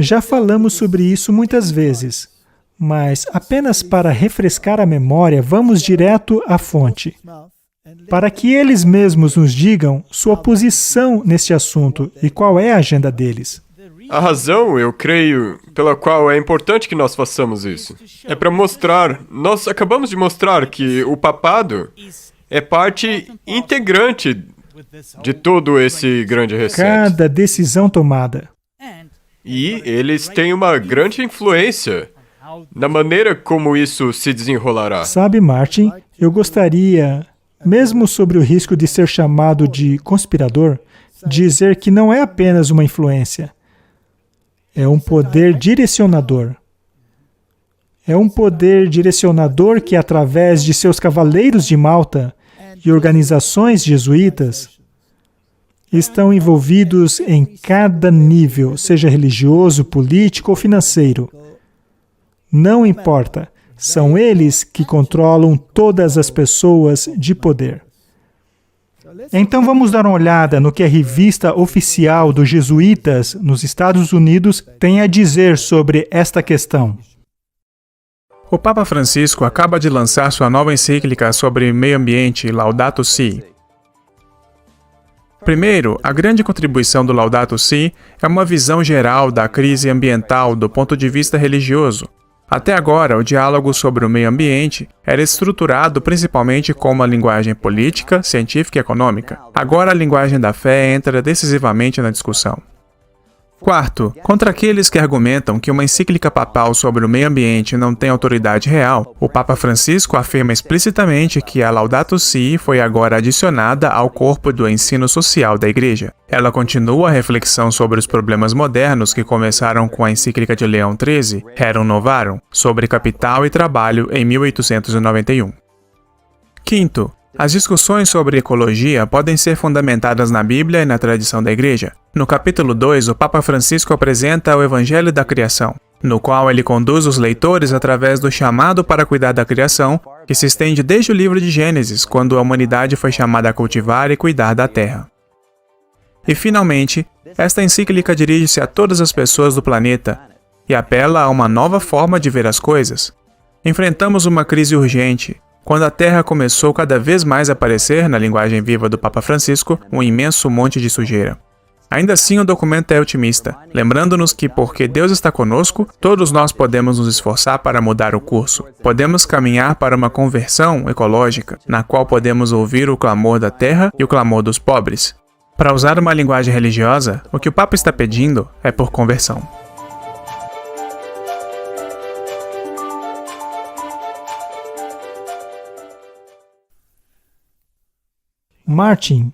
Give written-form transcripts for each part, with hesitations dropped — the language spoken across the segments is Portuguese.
Já falamos sobre isso muitas vezes, mas apenas para refrescar a memória, vamos direto à fonte, para que eles mesmos nos digam sua posição neste assunto e qual é a agenda deles. A razão, eu creio, pela qual é importante que nós façamos isso, é para mostrar, nós acabamos de mostrar que o papado é parte integrante de todo esse grande reset. Cada decisão tomada. E eles têm uma grande influência na maneira como isso se desenrolará. Sabe, Martin, eu gostaria, mesmo sobre o risco de ser chamado de conspirador, dizer que não é apenas uma influência. É um poder direcionador. É um poder direcionador que, através de seus cavaleiros de Malta e organizações jesuítas, estão envolvidos em cada nível, seja religioso, político ou financeiro. Não importa, são eles que controlam todas as pessoas de poder. Então vamos dar uma olhada no que a revista oficial dos jesuítas nos Estados Unidos tem a dizer sobre esta questão. O Papa Francisco acaba de lançar sua nova encíclica sobre meio ambiente, Laudato Si. Primeiro, a grande contribuição do Laudato Si é uma visão geral da crise ambiental do ponto de vista religioso. Até agora, o diálogo sobre o meio ambiente era estruturado principalmente com uma linguagem política, científica e econômica. Agora, a linguagem da fé entra decisivamente na discussão. Quarto, contra aqueles que argumentam que uma encíclica papal sobre o meio ambiente não tem autoridade real, o Papa Francisco afirma explicitamente que a Laudato Si foi agora adicionada ao corpo do ensino social da Igreja. Ela continua a reflexão sobre os problemas modernos que começaram com a encíclica de Leão XIII, Rerum Novarum, sobre capital e trabalho em 1891. Quinto, as discussões sobre ecologia podem ser fundamentadas na Bíblia e na tradição da Igreja. No capítulo 2, o Papa Francisco apresenta o Evangelho da Criação, no qual ele conduz os leitores através do chamado para cuidar da criação, que se estende desde o livro de Gênesis, quando a humanidade foi chamada a cultivar e cuidar da terra. E, finalmente, esta encíclica dirige-se a todas as pessoas do planeta e apela a uma nova forma de ver as coisas. Enfrentamos uma crise urgente, quando a Terra começou cada vez mais a parecer, na linguagem viva do Papa Francisco, um imenso monte de sujeira. Ainda assim, o documento é otimista, lembrando-nos que, porque Deus está conosco, todos nós podemos nos esforçar para mudar o curso. Podemos caminhar para uma conversão ecológica, na qual podemos ouvir o clamor da terra e o clamor dos pobres. Para usar uma linguagem religiosa, o que o Papa está pedindo é por conversão. Martin,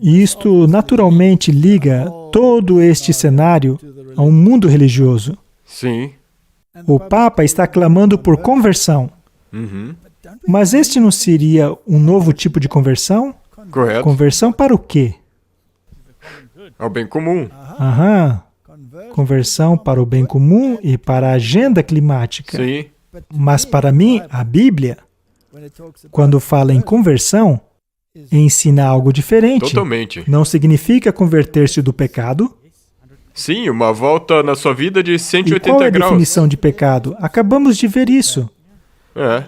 isto naturalmente liga todo este cenário a um mundo religioso. Sim. O Papa está clamando por conversão. Mas este não seria um novo tipo de conversão? Correto. Conversão para o quê? Ao bem comum. Conversão para o bem comum e para a agenda climática. Sim. Mas para mim, a Bíblia, quando fala em conversão, ensina algo diferente. Totalmente. Não significa converter-se do pecado. Sim, uma volta na sua vida de 180 E qual é a graus. definição de pecado? Acabamos de ver isso.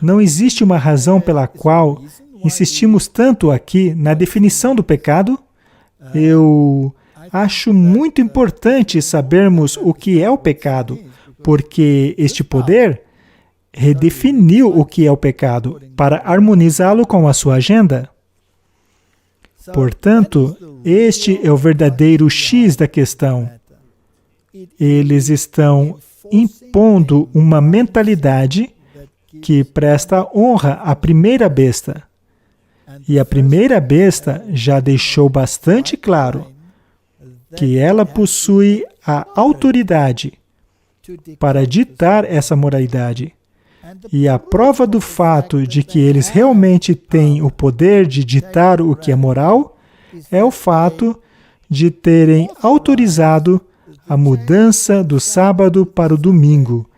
Não existe uma razão pela qual insistimos tanto aqui na definição do pecado. Eu acho muito importante sabermos o que é o pecado, porque este poder redefiniu o que é o pecado para harmonizá-lo com a sua agenda. Portanto, este é o verdadeiro X da questão. Eles estão impondo uma mentalidade que presta honra à primeira besta. E a primeira besta já deixou bastante claro que ela possui a autoridade para ditar essa moralidade. E a prova do fato de que eles realmente têm o poder de ditar o que é moral é o fato de terem autorizado a mudança do sábado para o domingo,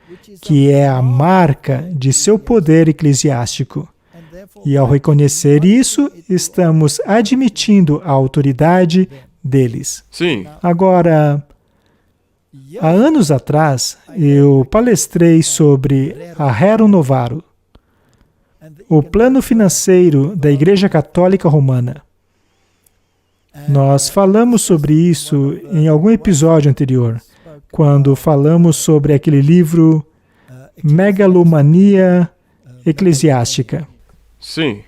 que é a marca de seu poder eclesiástico. E ao reconhecer isso, estamos admitindo a autoridade deles. Sim. Agora, Há anos atrás, eu palestrei sobre a Rerum Novarum, o plano financeiro da Igreja Católica Romana. Nós falamos sobre isso em algum episódio anterior, quando falamos sobre aquele livro Megalomania Eclesiástica. Sim.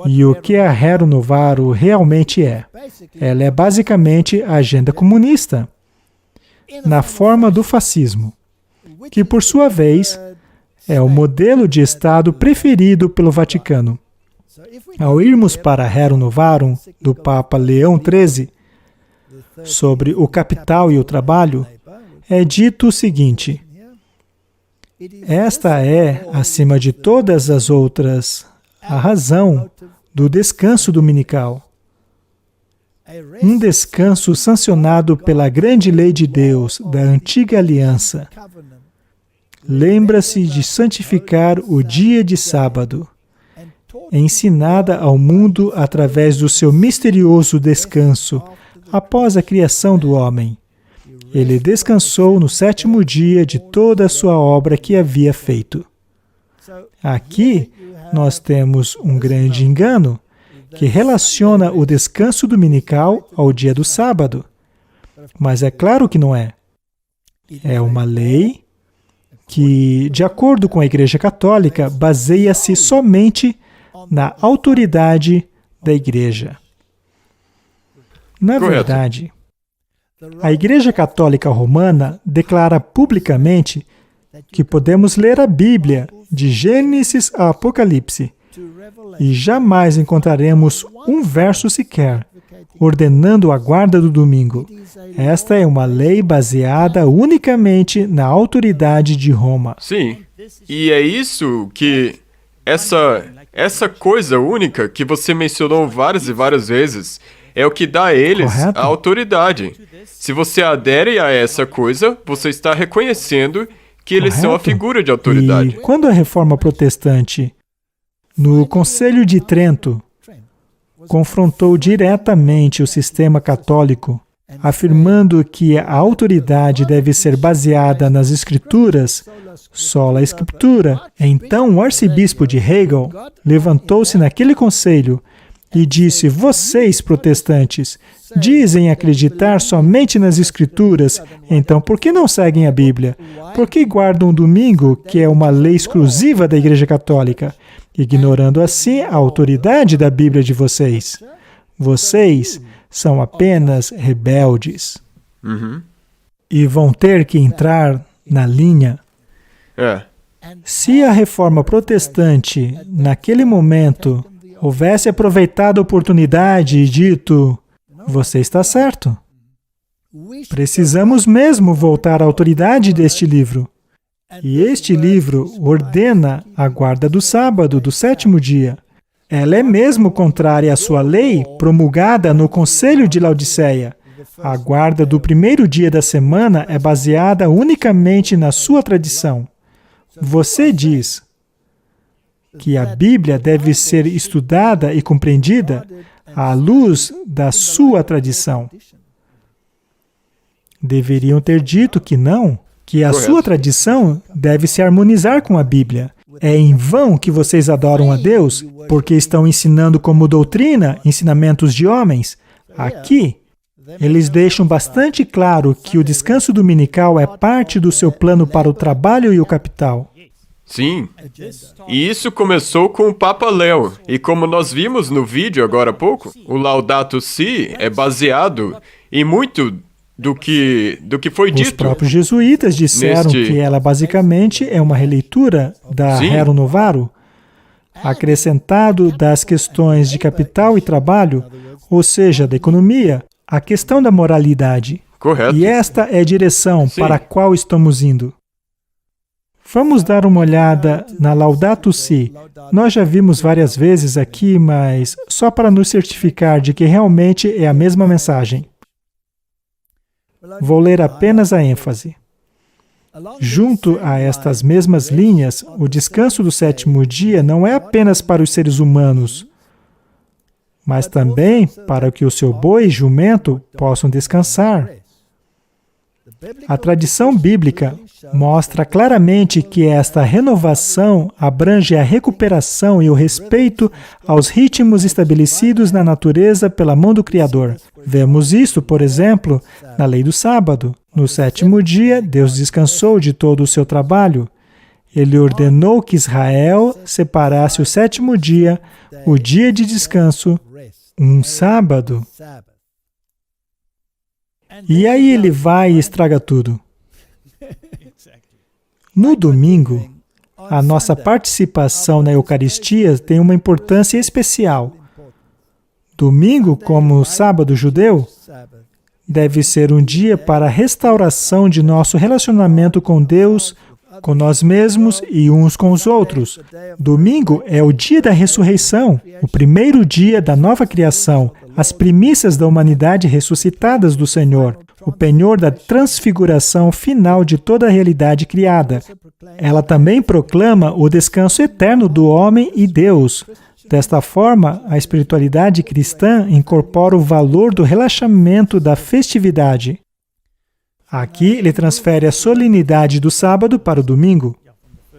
E o que a Rerum Novarum realmente é? Ela é basicamente a agenda comunista, na forma do fascismo, que por sua vez é o modelo de Estado preferido pelo Vaticano. Ao irmos para a Rerum Novarum do Papa Leão XIII, sobre o capital e o trabalho, é dito o seguinte: esta é, acima de todas as outras, a razão do descanso dominical. Um descanso sancionado pela grande lei de Deus, da antiga aliança. Lembra-se de santificar o dia de sábado, ensinada ao mundo através do seu misterioso descanso, após a criação do homem. Ele descansou no 7º dia de toda a sua obra que havia feito. Aqui, nós temos um grande engano, que relaciona o descanso dominical ao dia do sábado. Mas é claro que não é. É uma lei que, de acordo com a Igreja Católica, baseia-se somente na autoridade da Igreja. Na verdade, a Igreja Católica Romana declara publicamente que podemos ler a Bíblia de Gênesis a Apocalipse e jamais encontraremos um verso sequer ordenando a guarda do domingo. Esta é uma lei baseada unicamente na autoridade de Roma. Sim, e é isso que essa coisa única que você mencionou várias e várias vezes é o que dá a eles Correto? a autoridade. Se você adere a essa coisa, você está reconhecendo que eles são a Correto? figura de autoridade. E quando a Reforma Protestante, no Concílio de Trento, confrontou diretamente o sistema católico, afirmando que a autoridade deve ser baseada nas Escrituras, sola Escritura, então o arcebispo de Hegel levantou-se naquele conselho e disse: vocês, protestantes, dizem acreditar somente nas Escrituras, então por que não seguem a Bíblia? Por que guardam o domingo, que é uma lei exclusiva da Igreja Católica, ignorando assim a autoridade da Bíblia de vocês? Vocês são apenas rebeldes. E vão ter que entrar na linha. Se a Reforma Protestante, naquele momento, houvesse aproveitado a oportunidade e dito: você está certo. Precisamos mesmo voltar à autoridade deste livro. E este livro ordena a guarda do sábado, do 7º dia. Ela é mesmo contrária à sua lei, promulgada no Concílio de Laodiceia. A guarda do 1º dia da semana é baseada unicamente na sua tradição. Você diz que a Bíblia deve ser estudada e compreendida à luz da sua tradição. Deveriam ter dito que não, que a sua tradição deve se harmonizar com a Bíblia. É em vão que vocês adoram a Deus, porque estão ensinando como doutrina ensinamentos de homens. Aqui, eles deixam bastante claro que o descanso dominical é parte do seu plano para o trabalho e o capital. Sim, e isso começou com o Papa Léo. E como nós vimos no vídeo agora há pouco, o Laudato Si é baseado em muito do que foi dito. Os próprios jesuítas disseram que ela basicamente é uma releitura da Rerum Novarum, acrescentado das questões de capital e trabalho, ou seja, da economia, a questão da moralidade. Correto. E esta é a direção para a qual estamos indo. Vamos dar uma olhada na Laudato Si. Nós já vimos várias vezes aqui, mas só para nos certificar de que realmente é a mesma mensagem. Vou ler apenas a ênfase. Junto a estas mesmas linhas, o descanso do 7º dia não é apenas para os seres humanos, mas também para que o seu boi e jumento possam descansar. A tradição bíblica mostra claramente que esta renovação abrange a recuperação e o respeito aos ritmos estabelecidos na natureza pela mão do Criador. Vemos isto, por exemplo, na lei do sábado. No 7º dia, Deus descansou de todo o seu trabalho. Ele ordenou que Israel separasse o 7º dia, o dia de descanso, um sábado. E aí ele vai e estraga tudo. No domingo, a nossa participação na Eucaristia tem uma importância especial. Domingo, como o sábado judeu, deve ser um dia para a restauração de nosso relacionamento com Deus, com nós mesmos e uns com os outros. Domingo é o dia da ressurreição, o primeiro dia da nova criação, as primícias da humanidade ressuscitadas do Senhor, o penhor da transfiguração final de toda a realidade criada. Ela também proclama o descanso eterno do homem e Deus. Desta forma, a espiritualidade cristã incorpora o valor do relaxamento da festividade. Aqui, ele transfere a solenidade do sábado para o domingo.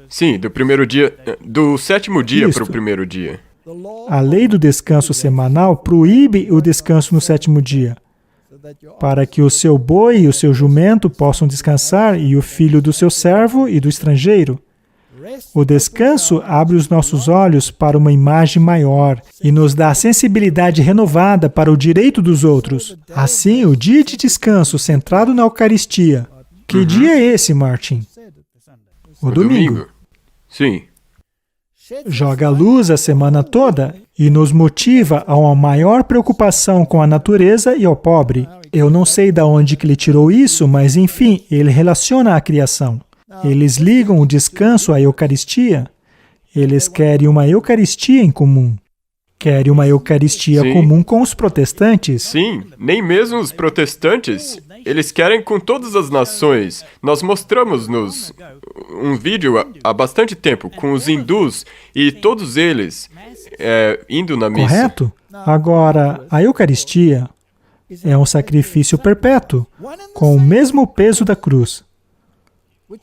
Sim, do 7º dia para o primeiro dia. A lei do descanso semanal proíbe o descanso no 7º dia, para que o seu boi e o seu jumento possam descansar e o filho do seu servo e do estrangeiro. O descanso abre os nossos olhos para uma imagem maior e nos dá sensibilidade renovada para o direito dos outros. Assim, o dia de descanso centrado na Eucaristia. Que dia é esse, Martin? O domingo. Sim. Joga luz a semana toda e nos motiva a uma maior preocupação com a natureza e ao pobre. Eu não sei de onde que ele tirou isso, mas enfim, ele relaciona a criação. Eles ligam o descanso à Eucaristia. Eles querem uma Eucaristia em comum. Querem uma Eucaristia comum com os protestantes. Sim, nem mesmo os protestantes. Eles querem com todas as nações. Nós mostramos um vídeo há bastante tempo com os hindus e todos eles indo na missa. Correto? Agora, a Eucaristia é um sacrifício perpétuo, com o mesmo peso da cruz.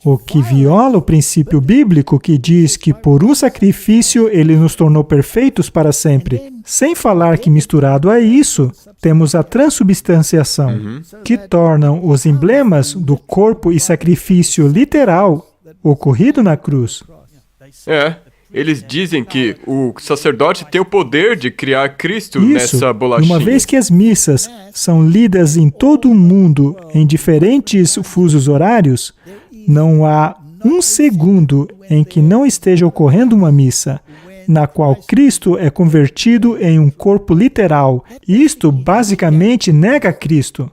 O que viola o princípio bíblico que diz que por um sacrifício ele nos tornou perfeitos para sempre. Sem falar que misturado a isso, temos a transubstanciação, que tornam os emblemas do corpo e sacrifício literal ocorrido na cruz. Eles dizem que o sacerdote tem o poder de criar Cristo nessa bolachinha. Uma vez que as missas são lidas em todo o mundo em diferentes fusos horários, não há um segundo em que não esteja ocorrendo uma missa, na qual Cristo é convertido em um corpo literal. Isto basicamente nega Cristo,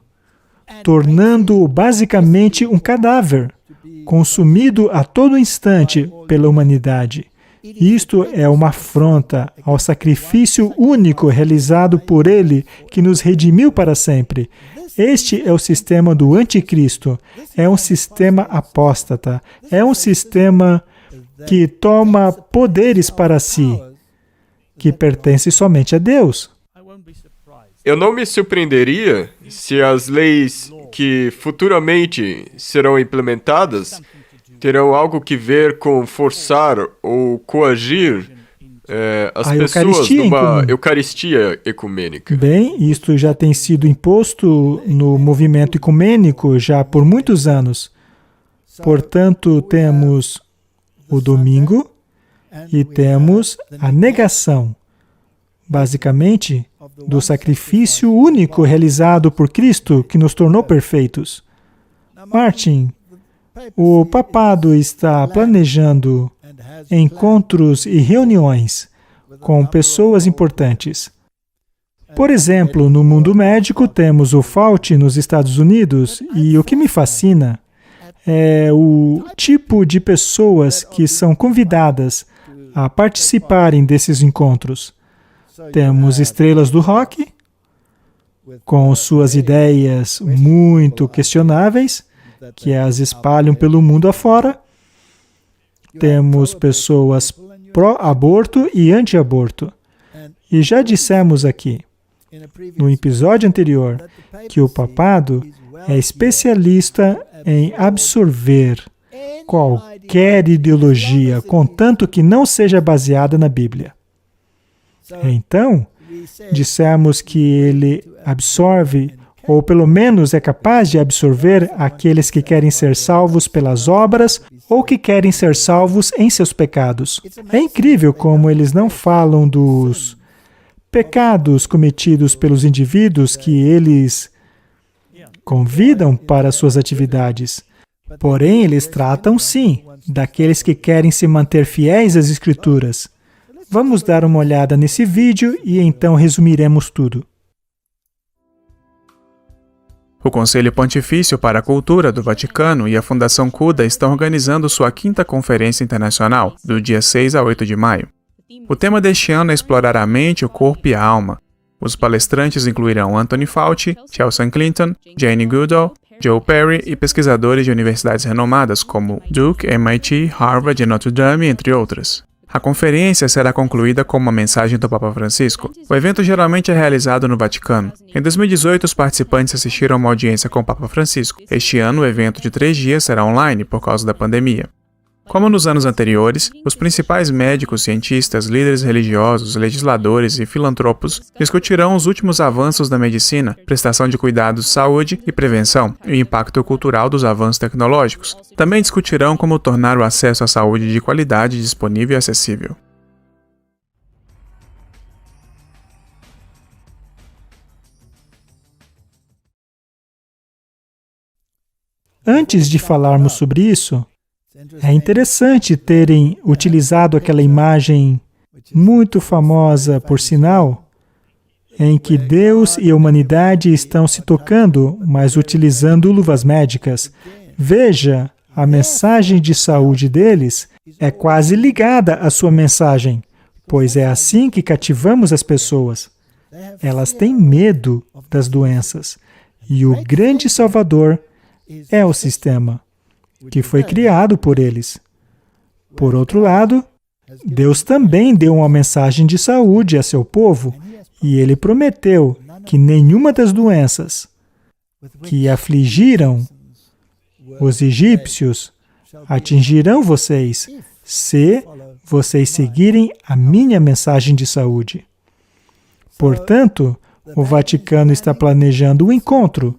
tornando-o basicamente um cadáver, consumido a todo instante pela humanidade. Isto é uma afronta ao sacrifício único realizado por Ele, que nos redimiu para sempre. Este é o sistema do anticristo. É um sistema apóstata. É um sistema que toma poderes para si, que pertence somente a Deus. Eu não me surpreenderia se as leis que futuramente serão implementadas terão algo que ver com forçar ou coagir as pessoas numa Eucaristia ecumênica. Bem, isto já tem sido imposto no movimento ecumênico já por muitos anos. Portanto, temos o domingo e temos a negação, basicamente, do sacrifício único realizado por Cristo que nos tornou perfeitos. Martin, o papado está planejando encontros e reuniões com pessoas importantes. Por exemplo, no mundo médico temos o Fauci nos Estados Unidos e o que me fascina é o tipo de pessoas que são convidadas a participarem desses encontros. Temos estrelas do rock, com suas ideias muito questionáveis, que as espalham pelo mundo afora. Temos pessoas pró-aborto e anti-aborto. E já dissemos aqui, no episódio anterior, que o papado é especialista em absorver qualquer ideologia, contanto que não seja baseada na Bíblia. Então, dissemos que ele absorve, ou pelo menos é capaz de absorver, aqueles que querem ser salvos pelas obras ou que querem ser salvos em seus pecados. É incrível como eles não falam dos pecados cometidos pelos indivíduos que eles convidam para suas atividades. Porém, eles tratam, sim, daqueles que querem se manter fiéis às Escrituras. Vamos dar uma olhada nesse vídeo e então resumiremos tudo. O Conselho Pontifício para a Cultura do Vaticano e a Fundação Cuda estão organizando sua 5ª Conferência Internacional, do dia 6 a 8 de maio. O tema deste ano é explorar a mente, o corpo e a alma. Os palestrantes incluirão Anthony Fauci, Chelsea Clinton, Jane Goodall, Joe Perry e pesquisadores de universidades renomadas como Duke, MIT, Harvard e Notre Dame, entre outras. A conferência será concluída com uma mensagem do Papa Francisco. O evento geralmente é realizado no Vaticano. Em 2018, os participantes assistiram a uma audiência com o Papa Francisco. Este ano, o evento de 3 dias será online por causa da pandemia. Como nos anos anteriores, os principais médicos, cientistas, líderes religiosos, legisladores e filantropos discutirão os últimos avanços da medicina, prestação de cuidados de saúde e prevenção, e o impacto cultural dos avanços tecnológicos. Também discutirão como tornar o acesso à saúde de qualidade disponível e acessível. Antes de falarmos sobre isso, é interessante terem utilizado aquela imagem muito famosa, por sinal, em que Deus e a humanidade estão se tocando, mas utilizando luvas médicas. Veja, a mensagem de saúde deles é quase ligada à sua mensagem, pois é assim que cativamos as pessoas. Elas têm medo das doenças, e o grande salvador é o sistema que foi criado por eles. Por outro lado, Deus também deu uma mensagem de saúde a seu povo, e Ele prometeu que nenhuma das doenças que afligiram os egípcios atingirão vocês, se vocês seguirem a minha mensagem de saúde. Portanto, o Vaticano está planejando um encontro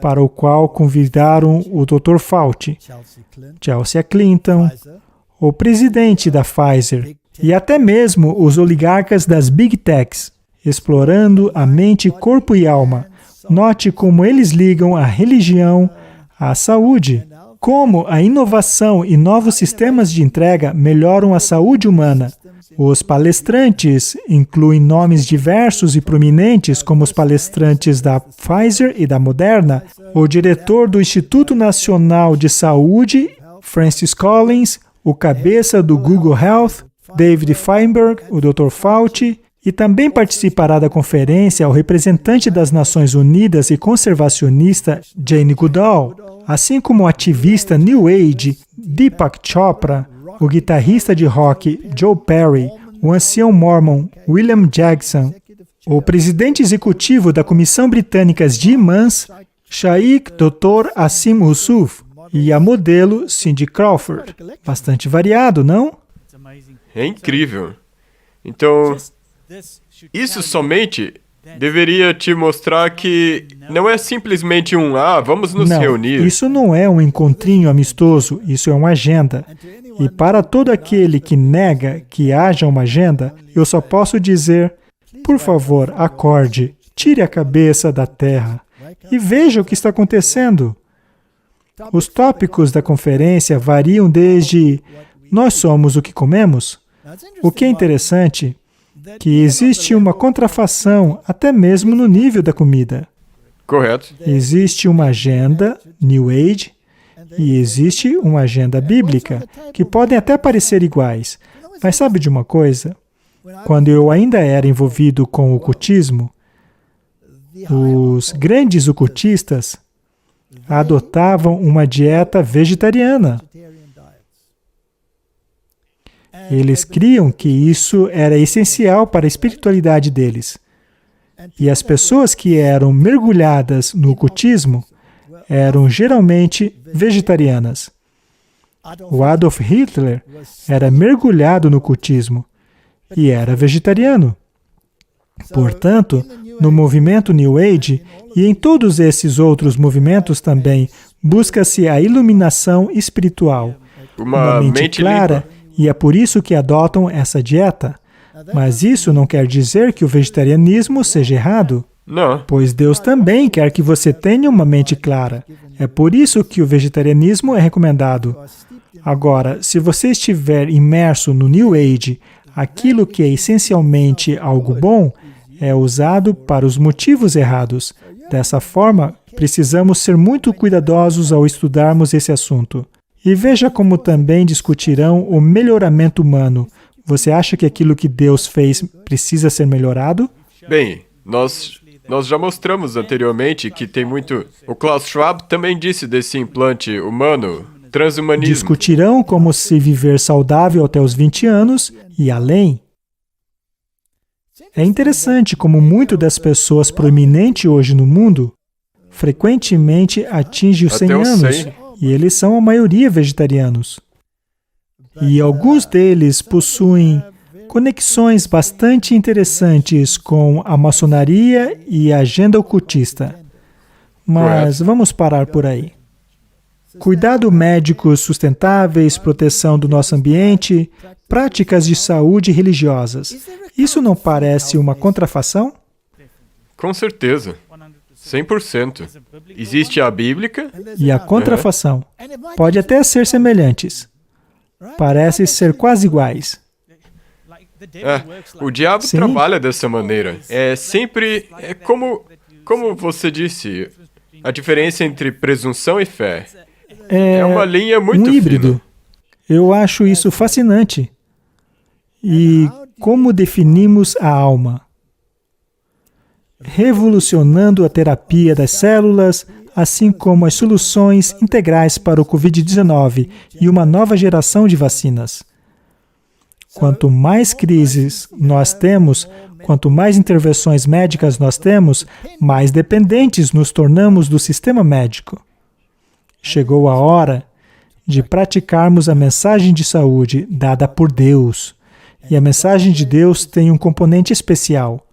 para o qual convidaram o Dr. Fauci, Chelsea Clinton, o presidente da Pfizer e até mesmo os oligarcas das Big Techs, explorando a mente, corpo e alma. Note como eles ligam a religião à saúde, como a inovação e novos sistemas de entrega melhoram a saúde humana. Os palestrantes incluem nomes diversos e prominentes, como os palestrantes da Pfizer e da Moderna, o diretor do Instituto Nacional de Saúde, Francis Collins, o cabeça do Google Health, David Feinberg, o Dr. Fauci, e também participará da conferência o representante das Nações Unidas e conservacionista Jane Goodall, assim como o ativista New Age Deepak Chopra, o guitarrista de rock Joe Perry, o ancião mormon William Jackson, o presidente executivo da Comissão Britânica de Imãs, Sheikh Dr. Assim Yusuf, e a modelo Cindy Crawford. Bastante variado, não? É incrível. Então, isso somente deveria te mostrar que não é simplesmente vamos nos reunir. Isso não é um encontrinho amistoso, isso é uma agenda. E para todo aquele que nega que haja uma agenda, eu só posso dizer, por favor, acorde, tire a cabeça da terra e veja o que está acontecendo. Os tópicos da conferência variam desde nós somos o que comemos. O que é interessante é que existe uma contrafação até mesmo no nível da comida. Correto. Existe uma agenda New Age e existe uma agenda bíblica, que podem até parecer iguais. Mas sabe de uma coisa? Quando eu ainda era envolvido com o ocultismo, os grandes ocultistas adotavam uma dieta vegetariana. Eles criam que isso era essencial para a espiritualidade deles. E as pessoas que eram mergulhadas no ocultismo eram geralmente vegetarianas. O Adolf Hitler era mergulhado no cultismo e era vegetariano. Portanto, no movimento New Age e em todos esses outros movimentos também, busca-se a iluminação espiritual, uma mente clara, limpa. E é por isso que adotam essa dieta. Mas isso não quer dizer que o vegetarianismo seja errado, Não. pois Deus também quer que você tenha uma mente clara. É por isso que o vegetarianismo é recomendado. Agora, se você estiver imerso no New Age, aquilo que é essencialmente algo bom é usado para os motivos errados. Dessa forma, precisamos ser muito cuidadosos ao estudarmos esse assunto. E veja como também discutirão o melhoramento humano. Você acha que aquilo que Deus fez precisa ser melhorado? Bem, nós já mostramos anteriormente que tem muito... O Klaus Schwab também disse desse implante humano, transhumanismo. Discutirão como se viver saudável até os 20 anos e além. É interessante como muito das pessoas proeminentes hoje no mundo frequentemente atinge os 100 Até os anos. 100. E eles são a maioria vegetarianos. E alguns deles possuem conexões bastante interessantes com a maçonaria e a agenda ocultista. Mas vamos parar por aí. Cuidado médico sustentáveis, proteção do nosso ambiente, práticas de saúde religiosas. Isso não parece uma contrafação? Com certeza. 100%. Existe a bíblica. E a contrafação. Pode até ser semelhantes. Parece ser quase iguais. O diabo Sim. trabalha dessa maneira. É sempre... É como você disse, a diferença entre presunção e fé. É uma linha muito um híbrido. fina. Eu acho isso fascinante. E como definimos a alma? Revolucionando a terapia das células, assim como as soluções integrais para o Covid-19 e uma nova geração de vacinas. Quanto mais crises nós temos, quanto mais intervenções médicas nós temos, mais dependentes nos tornamos do sistema médico. Chegou a hora de praticarmos a mensagem de saúde dada por Deus. E a mensagem de Deus tem um componente especial,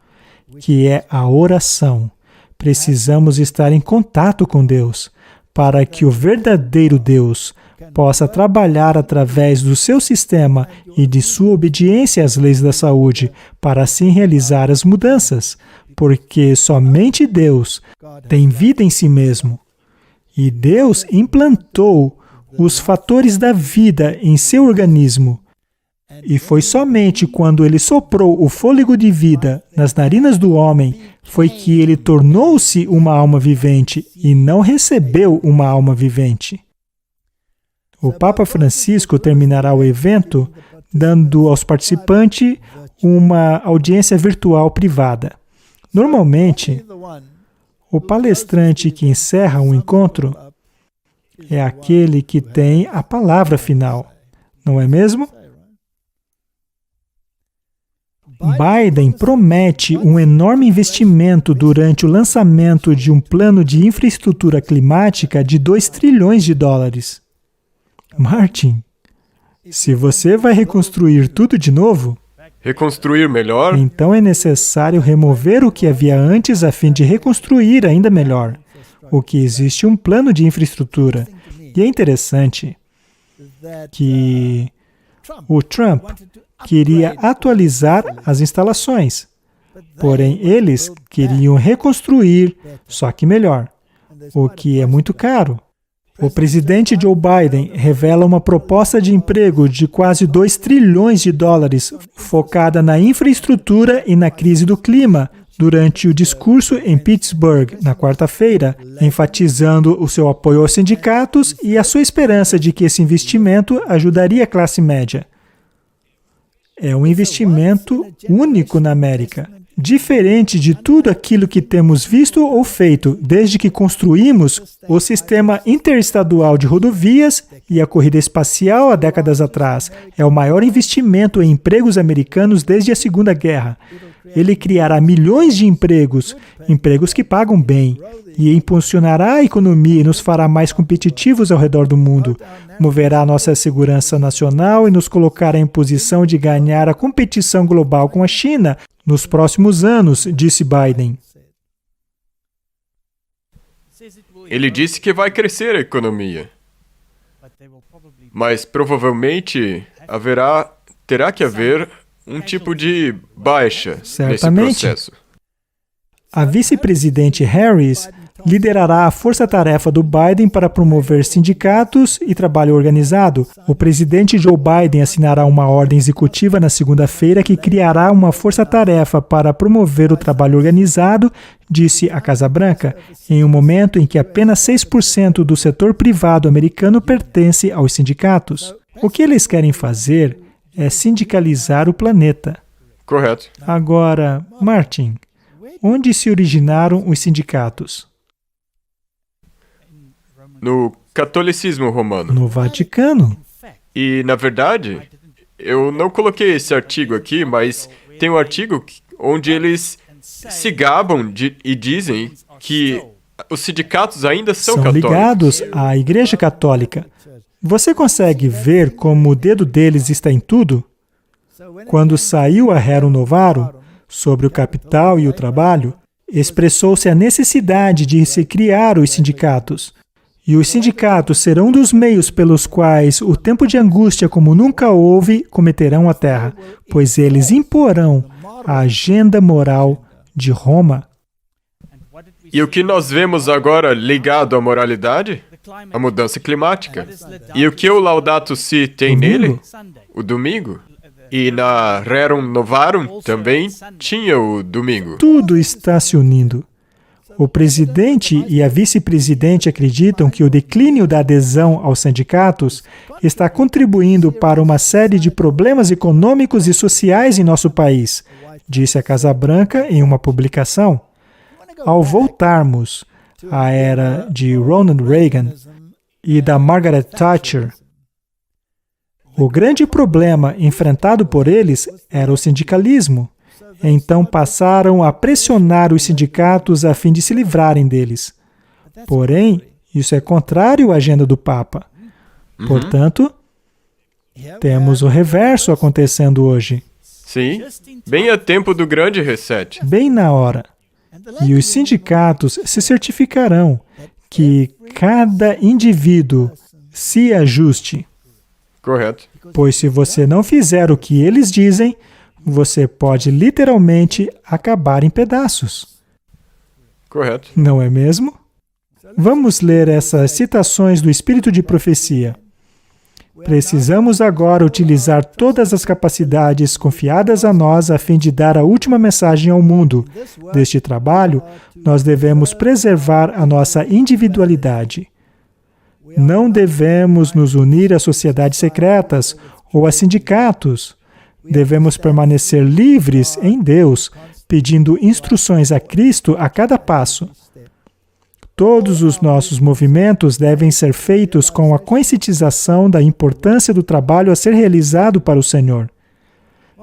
que é a oração. Precisamos estar em contato com Deus, para que o verdadeiro Deus possa trabalhar através do seu sistema e de sua obediência às leis da saúde, para assim realizar as mudanças, porque somente Deus tem vida em si mesmo. E Deus implantou os fatores da vida em seu organismo. E foi somente quando ele soprou o fôlego de vida nas narinas do homem foi que ele tornou-se uma alma vivente e não recebeu uma alma vivente. O Papa Francisco terminará o evento dando aos participantes uma audiência virtual privada. Normalmente, o palestrante que encerra um encontro é aquele que tem a palavra final, não é mesmo? Biden promete um enorme investimento durante o lançamento de um plano de infraestrutura climática de 2 trilhões de dólares. Martin, se você vai reconstruir tudo de novo, Reconstruir melhor? então é necessário remover o que havia antes a fim de reconstruir ainda melhor. O que existe um plano de infraestrutura. E é interessante que o Trump queria atualizar as instalações, porém eles queriam reconstruir, só que melhor, o que é muito caro. O presidente Joe Biden revela uma proposta de emprego de quase 2 trilhões de dólares focada na infraestrutura e na crise do clima durante o discurso em Pittsburgh, na quarta-feira, enfatizando o seu apoio aos sindicatos e a sua esperança de que esse investimento ajudaria a classe média. É um investimento único na América. diferente de tudo aquilo que temos visto ou feito desde que construímos o sistema interestadual de rodovias e a corrida espacial há décadas atrás. É o maior investimento em empregos americanos desde a Segunda Guerra. Ele criará milhões de empregos, empregos que pagam bem, e impulsionará a economia e nos fará mais competitivos ao redor do mundo. Moverá nossa segurança nacional e nos colocará em posição de ganhar a competição global com a China nos próximos anos, disse Biden. Ele disse que vai crescer a economia, mas provavelmente terá que haver um tipo de baixa nesse processo. A vice-presidente Harris liderará a força-tarefa do Biden para promover sindicatos e trabalho organizado. O presidente Joe Biden assinará uma ordem executiva na segunda-feira que criará uma força-tarefa para promover o trabalho organizado, disse a Casa Branca, em um momento em que apenas 6% do setor privado americano pertence aos sindicatos. O que eles querem fazer é sindicalizar o planeta. Correto. Agora, Martin, onde se originaram os sindicatos? No catolicismo romano. No Vaticano. E, na verdade, eu não coloquei esse artigo aqui, mas tem um artigo onde eles se gabam e dizem que os sindicatos ainda são católicos. Ligados à Igreja Católica. Você consegue ver como o dedo deles está em tudo? Quando saiu a Rerum Novarum sobre o capital e o trabalho, expressou-se a necessidade de se criar os sindicatos. E os sindicatos serão um dos meios pelos quais o tempo de angústia como nunca houve cometerão a terra, pois eles imporão a agenda moral de Roma. E o que nós vemos agora ligado à moralidade? A mudança climática. E o que o Laudato Si tem nele? O domingo. E na Rerum Novarum também tinha o domingo. Tudo está se unindo. O presidente e a vice-presidente acreditam que o declínio da adesão aos sindicatos está contribuindo para uma série de problemas econômicos e sociais em nosso país, disse a Casa Branca em uma publicação. Ao voltarmos à era de Ronald Reagan e da Margaret Thatcher, o grande problema enfrentado por eles era o sindicalismo. Então passaram a pressionar os sindicatos a fim de se livrarem deles. Porém, isso é contrário à agenda do Papa. Portanto, temos o reverso acontecendo hoje. Sim, bem a tempo do grande reset. Bem na hora. E os sindicatos se certificarão que cada indivíduo se ajuste. Correto. Pois se você não fizer o que eles dizem, você pode literalmente acabar em pedaços. Correto. Não é mesmo? Vamos ler essas citações do Espírito de Profecia. Precisamos agora utilizar todas as capacidades confiadas a nós a fim de dar a última mensagem ao mundo. Deste trabalho, nós devemos preservar a nossa individualidade. Não devemos nos unir a sociedades secretas ou a sindicatos. Devemos permanecer livres em Deus, pedindo instruções a Cristo a cada passo. Todos os nossos movimentos devem ser feitos com a conscientização da importância do trabalho a ser realizado para o Senhor.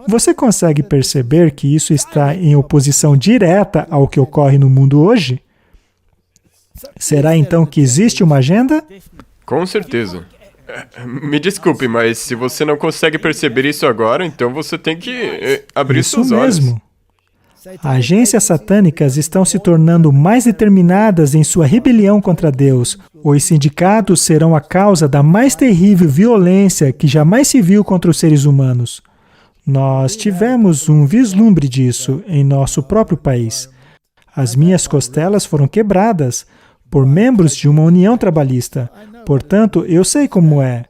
Você consegue perceber que isso está em oposição direta ao que ocorre no mundo hoje? Será então que existe uma agenda? Com certeza. Me desculpe, mas se você não consegue perceber isso agora, então você tem que abrir seus olhos. Isso mesmo. Agências satânicas estão se tornando mais determinadas em sua rebelião contra Deus. Os sindicatos serão a causa da mais terrível violência que jamais se viu contra os seres humanos. Nós tivemos um vislumbre disso em nosso próprio país. As minhas costelas foram quebradas por membros de uma união trabalhista. Portanto, eu sei como é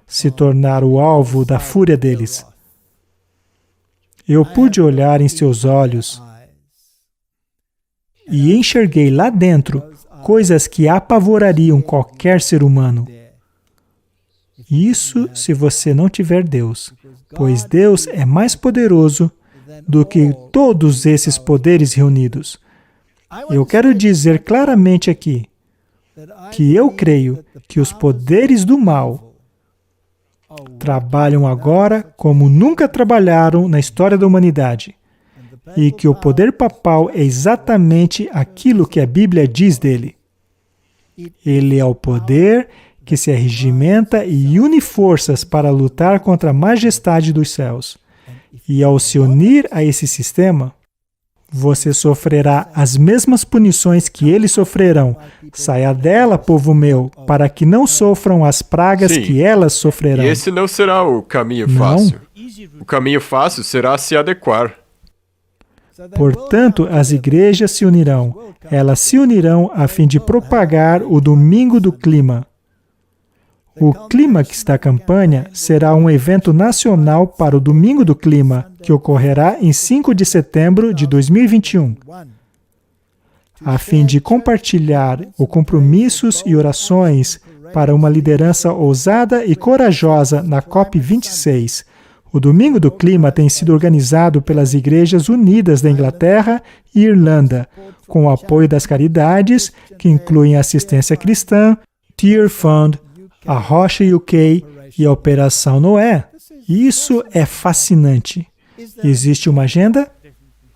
se tornar o alvo da fúria deles. Eu pude olhar em seus olhos e enxerguei lá dentro coisas que apavorariam qualquer ser humano. Isso se você não tiver Deus, pois Deus é mais poderoso do que todos esses poderes reunidos. Eu quero dizer claramente aqui que eu creio que os poderes do mal trabalham agora como nunca trabalharam na história da humanidade. E que o poder papal é exatamente aquilo que a Bíblia diz dele. Ele é o poder que se arregimenta e une forças para lutar contra a majestade dos céus. E ao se unir a esse sistema, você sofrerá as mesmas punições que eles sofrerão. Saia dela, povo meu, para que não sofram as pragas que elas sofrerão. E esse não será o caminho fácil. O caminho fácil será se adequar. Portanto, as igrejas se unirão. Elas se unirão a fim de propagar o Domingo do Clima. O clímax da campanha será um evento nacional para o Domingo do Clima, que ocorrerá em 5 de setembro de 2021, a fim de compartilhar os compromissos e orações para uma liderança ousada e corajosa na COP26. O Domingo do Clima tem sido organizado pelas Igrejas Unidas da Inglaterra e Irlanda, com o apoio das caridades, que incluem a Assistência Cristã, Tear Fund, a Rocha UK e a Operação Noé. Isso é fascinante. Existe uma agenda?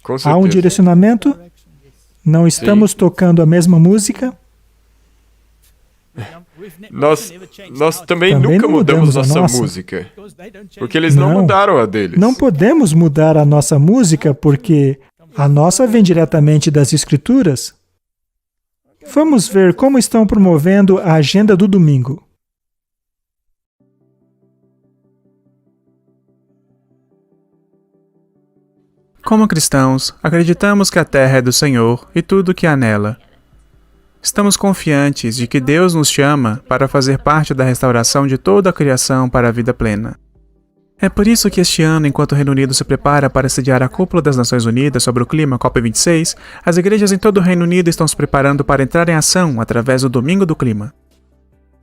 Com certeza. Há um direcionamento? Não estamos tocando a mesma música? Nós também nunca mudamos nossa música, porque eles não mudaram a deles. Não podemos mudar a nossa música porque a nossa vem diretamente das Escrituras. Vamos ver como estão promovendo a agenda do domingo. Como cristãos, acreditamos que a terra é do Senhor e tudo que há nela. Estamos confiantes de que Deus nos chama para fazer parte da restauração de toda a criação para a vida plena. É por isso que este ano, enquanto o Reino Unido se prepara para sediar a Cúpula das Nações Unidas sobre o clima COP26, as igrejas em todo o Reino Unido estão se preparando para entrar em ação através do Domingo do Clima.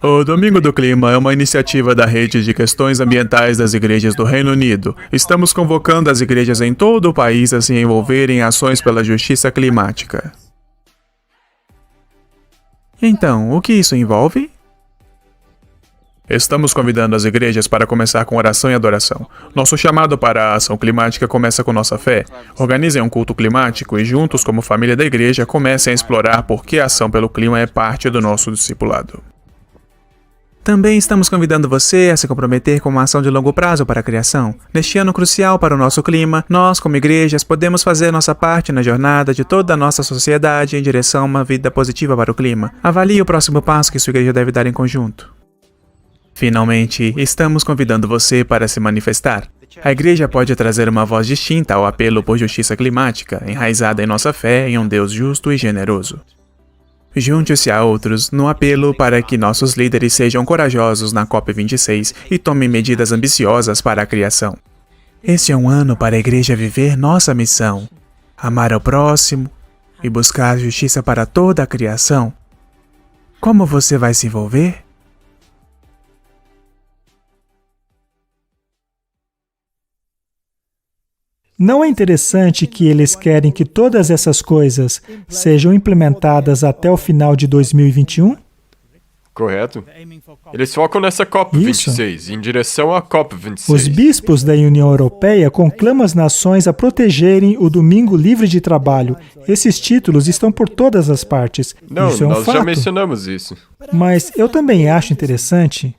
O Domingo do Clima é uma iniciativa da Rede de Questões Ambientais das Igrejas do Reino Unido. Estamos convocando as igrejas em todo o país a se envolverem em ações pela justiça climática. Então, o que isso envolve? Estamos convidando as igrejas para começar com oração e adoração. Nosso chamado para a ação climática começa com nossa fé. Organizem um culto climático e juntos, como família da igreja, comecem a explorar por que a ação pelo clima é parte do nosso discipulado. Também estamos convidando você a se comprometer com uma ação de longo prazo para a criação. Neste ano crucial para o nosso clima, nós, como igrejas, podemos fazer nossa parte na jornada de toda a nossa sociedade em direção a uma vida positiva para o clima. Avalie o próximo passo que sua igreja deve dar em conjunto. Finalmente, estamos convidando você para se manifestar. A igreja pode trazer uma voz distinta ao apelo por justiça climática, enraizada em nossa fé em um Deus justo e generoso. Junte-se a outros no apelo para que nossos líderes sejam corajosos na COP26 e tomem medidas ambiciosas para a criação. Este é um ano para a igreja viver nossa missão, amar ao próximo e buscar justiça para toda a criação. Como você vai se envolver? Não é interessante que eles querem que todas essas coisas sejam implementadas até o final de 2021? Correto. Eles focam nessa COP26, em direção à COP26. Os bispos da União Europeia conclamam as nações a protegerem o Domingo Livre de Trabalho. Esses títulos estão por todas as partes. Não, isso é um nós fato. já mencionamos isso. Mas eu também acho interessante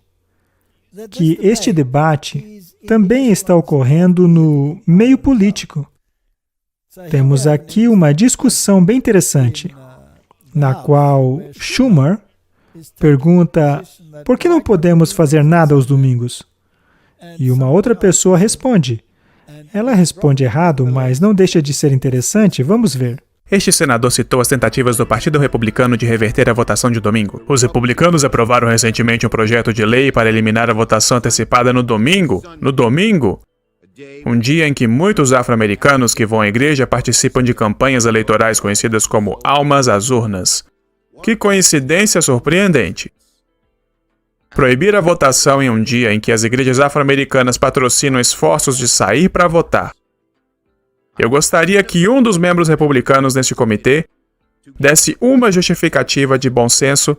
que este debate também está ocorrendo no meio político. Temos aqui uma discussão bem interessante, na qual Schumer pergunta por que não podemos fazer nada aos domingos? E uma outra pessoa responde. Ela responde errado, mas não deixa de ser interessante. Vamos ver. Este senador citou as tentativas do Partido Republicano de reverter a votação de domingo. Os republicanos aprovaram recentemente um projeto de lei para eliminar a votação antecipada no domingo. No domingo! Um dia em que muitos afro-americanos que vão à igreja participam de campanhas eleitorais conhecidas como almas às urnas. Que coincidência surpreendente! Proibir a votação em um dia em que as igrejas afro-americanas patrocinam esforços de sair para votar. Eu gostaria que um dos membros republicanos neste comitê desse uma justificativa de bom senso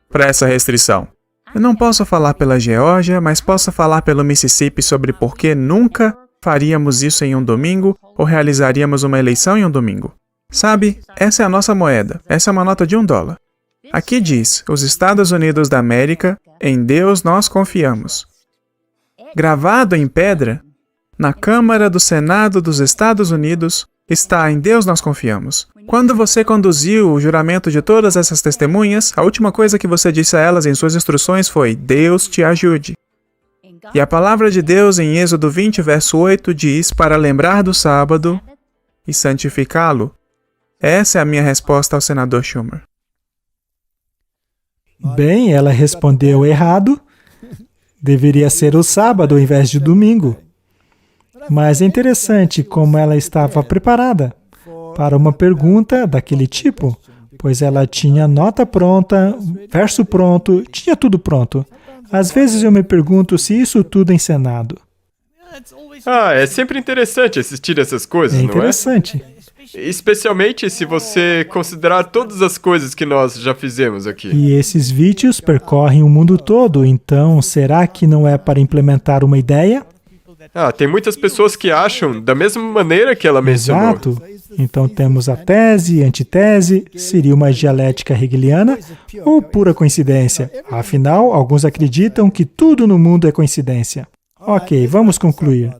para essa restrição. Eu não posso falar pela Geórgia, mas posso falar pelo Mississippi sobre por que nunca faríamos isso em um domingo ou realizaríamos uma eleição em um domingo. Sabe, essa é a nossa moeda. Essa é uma nota de $1. Aqui diz, os Estados Unidos da América, em Deus nós confiamos. Gravado em pedra, na Câmara do Senado dos Estados Unidos, está em Deus nós confiamos. Quando você conduziu o juramento de todas essas testemunhas, a última coisa que você disse a elas em suas instruções foi, Deus te ajude. E a palavra de Deus em Êxodo 20, verso 8, diz para lembrar do sábado e santificá-lo. Essa é a minha resposta ao senador Schumer. Bem, ela respondeu errado. Deveria ser o sábado ao invés de domingo. Mas é interessante como ela estava preparada para uma pergunta daquele tipo, pois ela tinha nota pronta, verso pronto, tinha tudo pronto. Às vezes eu me pergunto se isso tudo é encenado. É sempre interessante assistir essas coisas, É não é? interessante. Especialmente se você considerar todas as coisas que nós já fizemos aqui. E esses vídeos percorrem o mundo todo, então será que não é para implementar uma ideia? Tem muitas pessoas que acham da mesma maneira que ela mencionou. Exato. Então temos a tese, antitese, seria uma dialética hegeliana ou pura coincidência? Afinal, alguns acreditam que tudo no mundo é coincidência. Ok, vamos concluir.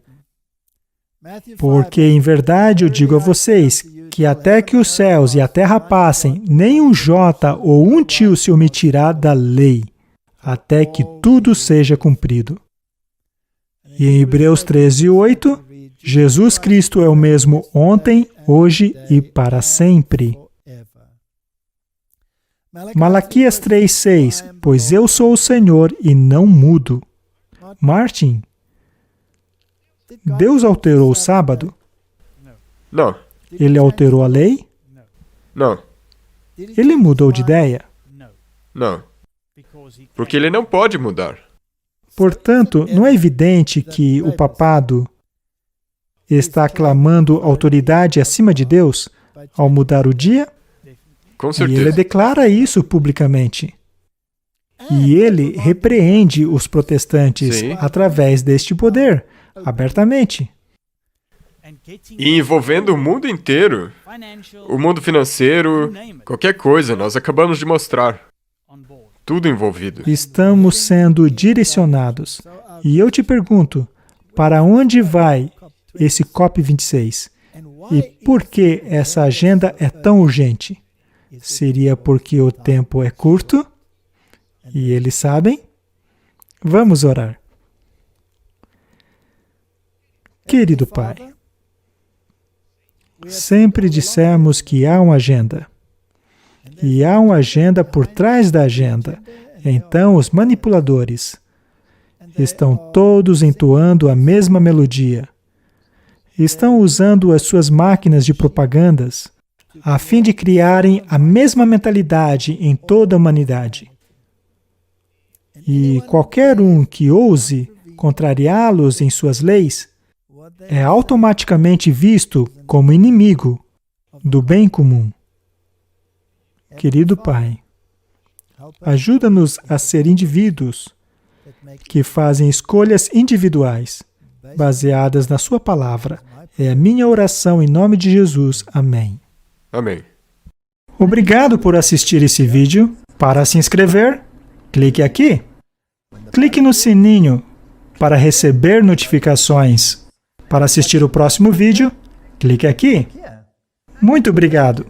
Porque, em verdade, eu digo a vocês que até que os céus e a terra passem, nem um jota ou um tio se omitirá da lei, até que tudo seja cumprido. E em Hebreus 13:8, Jesus Cristo é o mesmo ontem, hoje e para sempre. Malaquias 3:6, pois eu sou o Senhor e não mudo. Martin, Deus alterou o sábado? Não, Ele alterou a lei? não, Ele mudou de ideia? não. Porque ele não pode mudar. Portanto, não é evidente que o papado está clamando autoridade acima de Deus ao mudar o dia? Com E ele certeza. declara isso publicamente. E ele repreende os protestantes Sim. através deste poder, abertamente. E envolvendo o mundo inteiro, o mundo financeiro, qualquer coisa, nós acabamos de mostrar. Tudo envolvido. Estamos sendo direcionados. E eu te pergunto, para onde vai esse COP26? E por que essa agenda é tão urgente? Seria porque o tempo é curto? E eles sabem? Vamos orar. Querido Pai, sempre dissemos que há uma agenda. E há uma agenda por trás da agenda. Então, os manipuladores estão todos entoando a mesma melodia. Estão usando as suas máquinas de propagandas a fim de criarem a mesma mentalidade em toda a humanidade. E qualquer um que ouse contrariá-los em suas leis é automaticamente visto como inimigo do bem comum. Querido Pai, ajuda-nos a ser indivíduos que fazem escolhas individuais, baseadas na Sua palavra. É a minha oração em nome de Jesus. Amém. Amém. Obrigado por assistir esse vídeo. Para se inscrever, clique aqui. Clique no sininho para receber notificações. Para assistir o próximo vídeo, clique aqui. Muito obrigado.